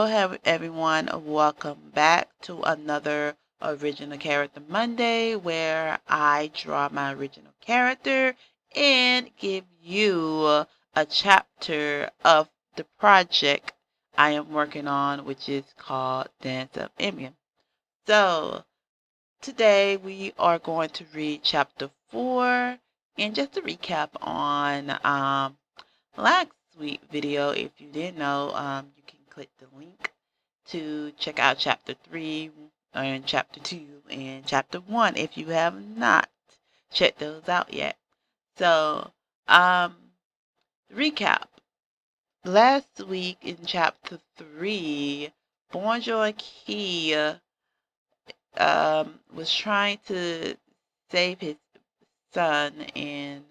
Everyone. Welcome back to another Original Character Monday where I draw my original character and give you a chapter of the project I am working on, which is called Dance of Emion. So, today we are going to read chapter 4, and just to recap on last week's video, if you didn't know, you can click the link to check out chapter 3 and chapter 2 and chapter 1 if you have not checked those out yet. So, recap. Last week in chapter 3, Bonjan Kè was trying to save his son, and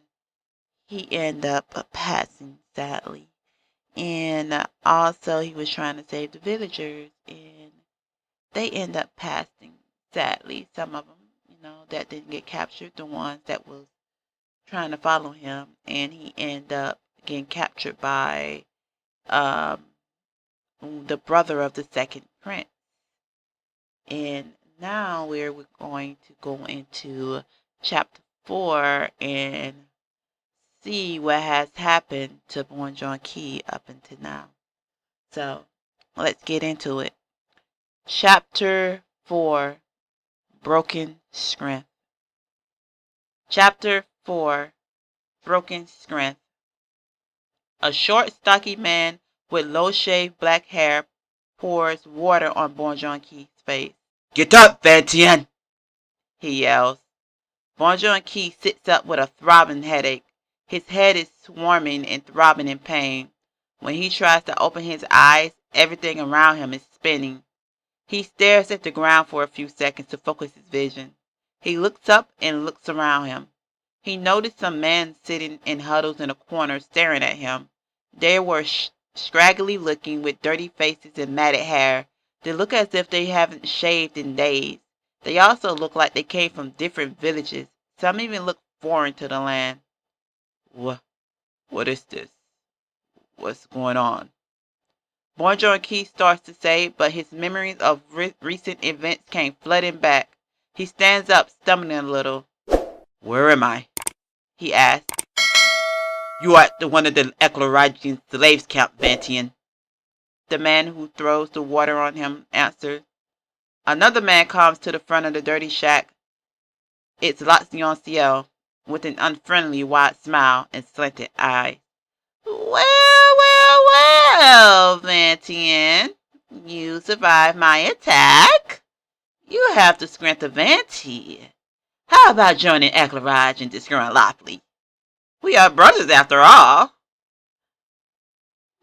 he ended up passing, sadly. And also he was trying to save the villagers, and they end up passing, sadly. Some of them, that didn't get captured, the ones that was trying to follow him, and he ended up getting captured by the brother of the second prince. And now we're going to go into chapter 4 and see what has happened to Bonjan Kè up until now. So let's get into it. Chapter 4, Broken Strength. Chapter 4, Broken Strength. A short, stocky man with low-shaved black hair pours water on Bonjan Kè's face. "Get up, Van Tien!" he yells. Bonjan Kè sits up with a throbbing headache. His head is swarming and throbbing in pain. When he tries to open his eyes, everything around him is spinning. He stares at the ground for a few seconds to focus his vision. He looks up and looks around him. He noticed some men sitting in huddles in a corner staring at him. They were scraggly looking with dirty faces and matted hair. They look as if they haven't shaved in days. They also look like they came from different villages. Some even look foreign to the land. What is this? What's going on?" Bonjan Kè starts to say, but his memories of recent events came flooding back. He stands up, stumbling a little. "Where am I?" he asks. "You are at one of the Eclorigian slaves camp, Van Tien." The man who throws the water on him answers. Another man comes to the front of the dirty shack. It's Dlo with an unfriendly wide smile and slanted eyes. Well, Van Tien. You survived my attack. You have the strength of Van Tien. How about joining Eclorige and destroying Lopley? We are brothers after all."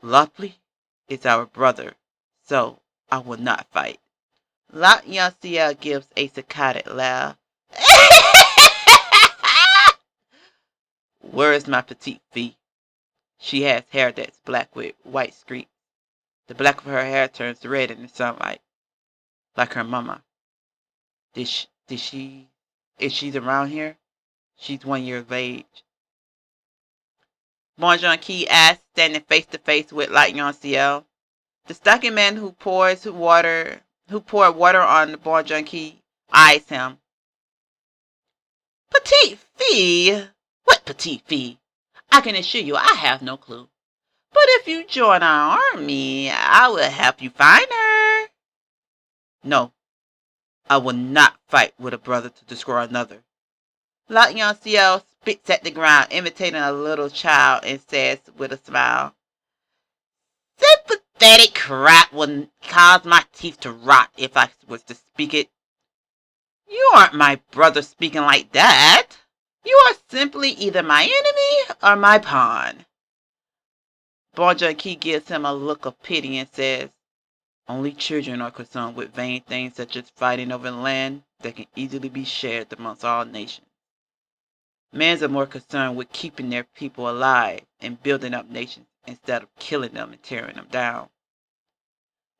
"Lopley is our brother, so I will not fight." Dlo gives a staccato laugh. "Where is my petite fille? She has hair that's black with white streaks. The black of her hair turns red in the sunlight, like her mama. Is she around here? She's 1 year of age." Bonjan Kè asks, standing face to face with Dlo. The stocky man who poured water on Bonjan Kè eyes him. "Petite fille? What petite fille? I can assure you I have no clue. But if you join our army, I will help you find her." "No, I will not fight with a brother to destroy another." Dlo spits at the ground, imitating a little child, and says with a smile, "Sympathetic crap would cause my teeth to rot if I was to speak it. You aren't my brother speaking like that. You are simply either my enemy or my pawn." Bonjan Kè gives him a look of pity and says, "Only children are concerned with vain things such as fighting over land that can easily be shared amongst all nations. Men are more concerned with keeping their people alive and building up nations instead of killing them and tearing them down."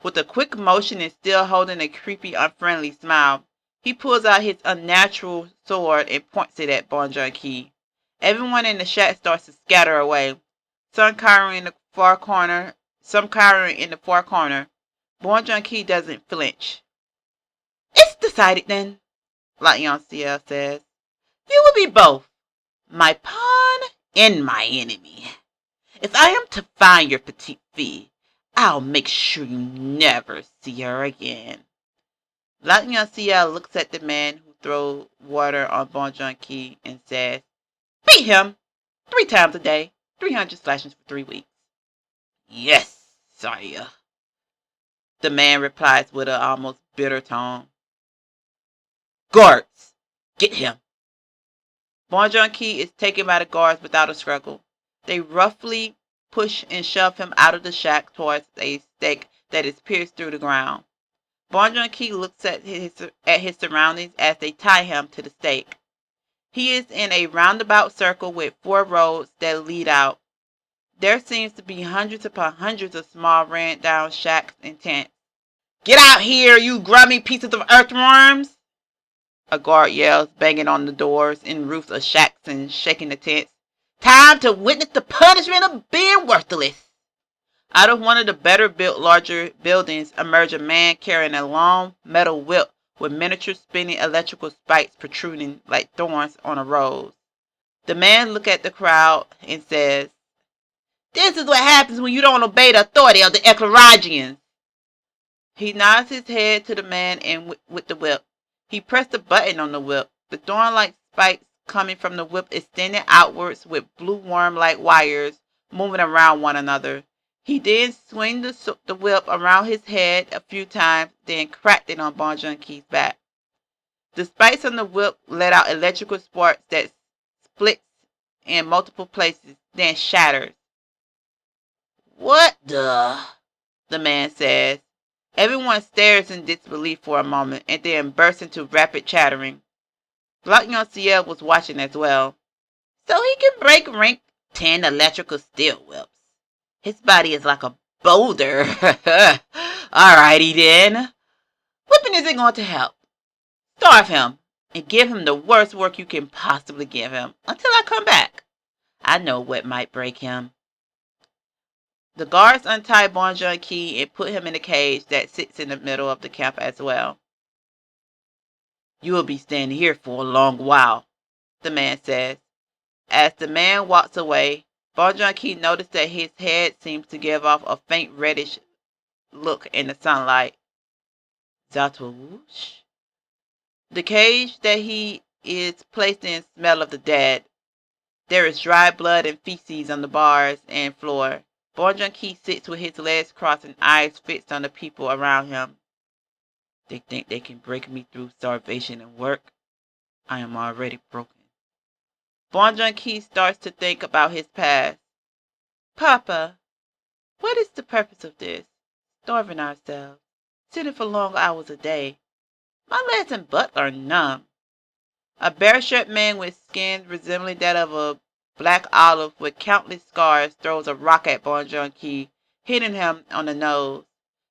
With a quick motion and still holding a creepy, unfriendly smile, he pulls out his unnatural sword and points it at Bonjan Kè. Everyone in the shack starts to scatter away. Some cowering in the far corner. Bonjan Kè doesn't flinch. It's decided then, Bonjan Kè says. You will be both my pawn and my enemy. If I am to find your petite fille, I'll make sure you never see her again. Bonjan Kè looks at the man who throws water on Bonjan Kè and says, beat him 3 times a day, 300 slashings for 3 weeks. Yes, sire. The man replies with an almost bitter tone. Guards, get him. Bonjan Kè is taken by the guards without a struggle. They roughly push and shove him out of the shack towards a stake that is pierced through the ground. Bonjan Kè looks at his surroundings as they tie him to the stake. He is in a roundabout circle with 4 roads that lead out. There seems to be hundreds upon hundreds of small ran-down shacks and tents. Get out here, you grubby pieces of earthworms! A guard yells, banging on the doors and roofs of shacks and shaking the tents. Time to witness the punishment of being worthless! Out of one of the better-built, larger buildings emerged a man carrying a long metal whip with miniature spinning electrical spikes protruding like thorns on a rose. The man looks at the crowd and says, This is what happens when you don't obey the authority of the Eclorogians. He nods his head to the man and with the whip. He pressed a button on the whip. The thorn-like spikes coming from the whip extended outwards with blue worm-like wires moving around one another. He then swung the whip around his head a few times, then cracked it on Bonjan Kè's back. The spikes on the whip let out electrical sparks that splits in multiple places, then shatters. What the man says. Everyone stares in disbelief for a moment and then bursts into rapid chattering. Bonjan Kè was watching as well. So he can break rank 10 electrical steel whips. His body is like a boulder. Alrighty then. Whipping isn't going to help. Starve him and give him the worst work you can possibly give him until I come back. I know what might break him. The guards untie Bonjan Kè and put him in a cage that sits in the middle of the camp as well. You will be staying here for a long while, the man says. As the man walks away, Bonjan Kè noticed that his head seems to give off a faint reddish look in the sunlight. Zatouche? The cage that he is placed in smells of the dead. There is dry blood and feces on the bars and floor. Bonjan Kè sits with his legs crossed and eyes fixed on the people around him. They think they can break me through starvation and work. I am already broken. Bonjan Kè starts to think about his past. Papa, what is the purpose of this? Starving ourselves, sitting for long hours a day. My legs and butt are numb. A bare-shirt man with skin resembling that of a black olive with countless scars throws a rock at Bonjan Kè, hitting him on the nose.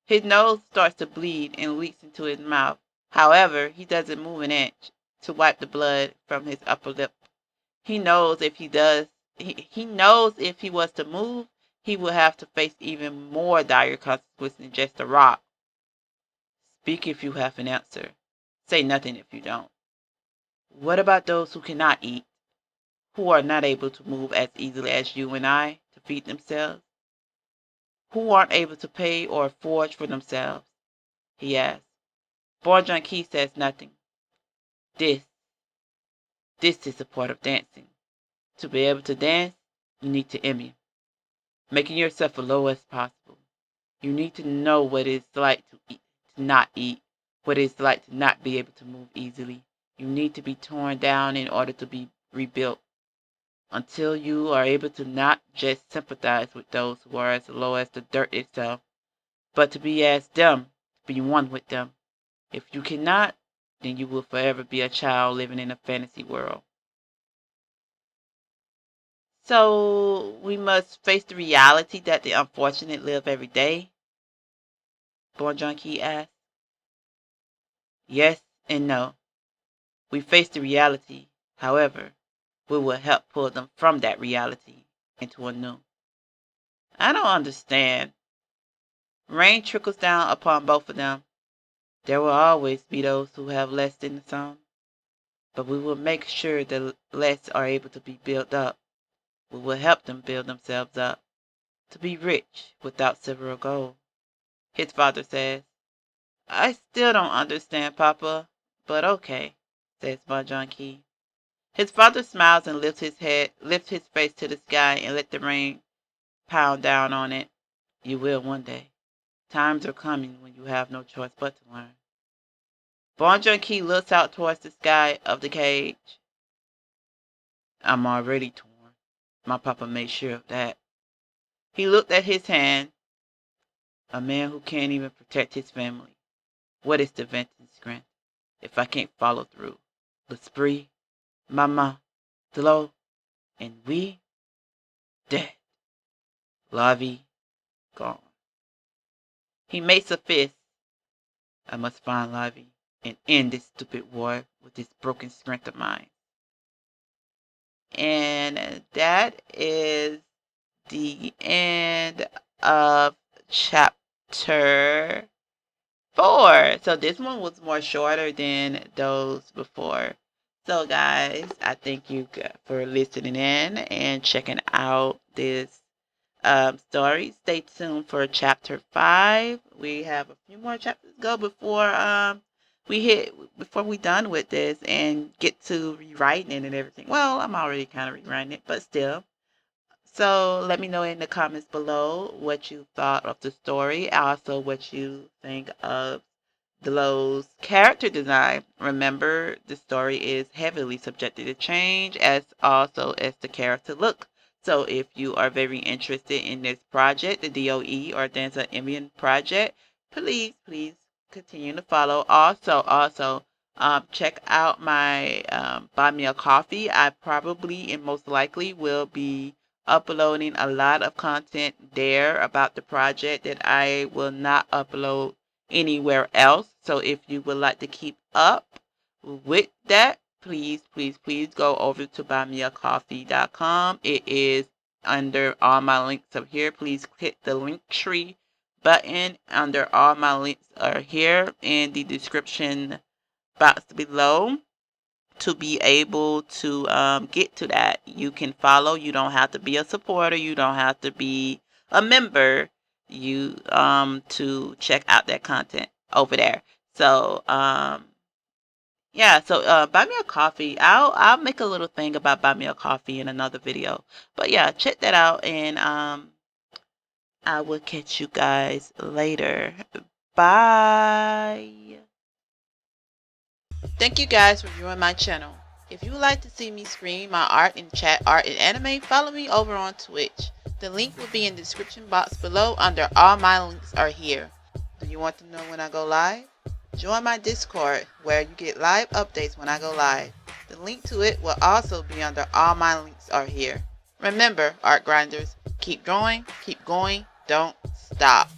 His nose starts to bleed and leaks into his mouth. However, he doesn't move an inch to wipe the blood from his upper lip. He knows if he was to move, he would have to face even more dire consequences than just a rock. Speak if you have an answer. Say nothing if you don't. What about those who cannot eat, who are not able to move as easily as you and I to feed themselves, who aren't able to pay or forge for themselves? He asks. Bonjan Kè says nothing. This is a part of dancing. To be able to dance, you need to emulate, making yourself as low as possible. You need to know what it's like to eat, to not eat, what it's like to not be able to move easily. You need to be torn down in order to be rebuilt, until you are able to not just sympathize with those who are as low as the dirt itself, but to be as them, be one with them. If you cannot, then you will forever be a child living in a fantasy world. So we must face the reality that the unfortunate live every day? Bonjan Kè asked. Yes and no. We face the reality. However, we will help pull them from that reality into a new. I don't understand. Rain trickles down upon both of them. There will always be those who have less than some, but we will make sure the less are able to be built up. We will help them build themselves up to be rich without silver or gold. His father says, I still don't understand, Papa, but okay, says Bonjan Kè. His father smiles and lifts his face to the sky and let the rain pound down on it. You will one day. Times are coming when you have no choice but to learn. Bonjan Kè looks out towards the sky of the cage. I'm already torn. My papa made sure of that. He looked at his hand. A man who can't even protect his family. What is the venting strength if I can't follow through? L'Esprit, Mama, Dlo, and we dead. La vie gone. He makes a fist. I must find La vie and end this stupid war with this broken strength of mine. And that is the end of chapter 4. So this one was more shorter than those before. So guys, I thank you for listening in and checking out this story. Stay tuned for chapter 5. We have a few more chapters to go before we done with this and get to rewriting it and everything. Well, I'm already kind of rewriting it, but still. So let me know in the comments below what you thought of the story. Also, what you think of Dlo's character design. Remember, the story is heavily subjected to change, as also as the character look. So if you are very interested in this project, the DOE or Dancer Indian project, please continue to follow. Also, check out my Buy Me a Coffee. I probably and most likely will be uploading a lot of content there about the project that I will not upload anywhere else. So if you would like to keep up with that, please go over to buymeacoffee.com. It is under all my links up here. Please click the link tree button under all my links are here in the description box below to be able to get to that. You can follow. You don't have to be a supporter. You don't have to be a member. You to check out that content over there. So yeah. So buy me a coffee. I'll make a little thing about buy me a coffee in another video. But yeah, check that out, and I will catch you guys later. Bye. Thank you guys for viewing my channel. If you would like to see me screen my art and chat art and anime, follow me over on Twitch. The link will be in the description box below under all my links are here. Do you want to know when I go live? Join my Discord where you get live updates when I go live. The link to it will also be under all my links are here. Remember, art grinders, keep drawing, keep going, don't stop.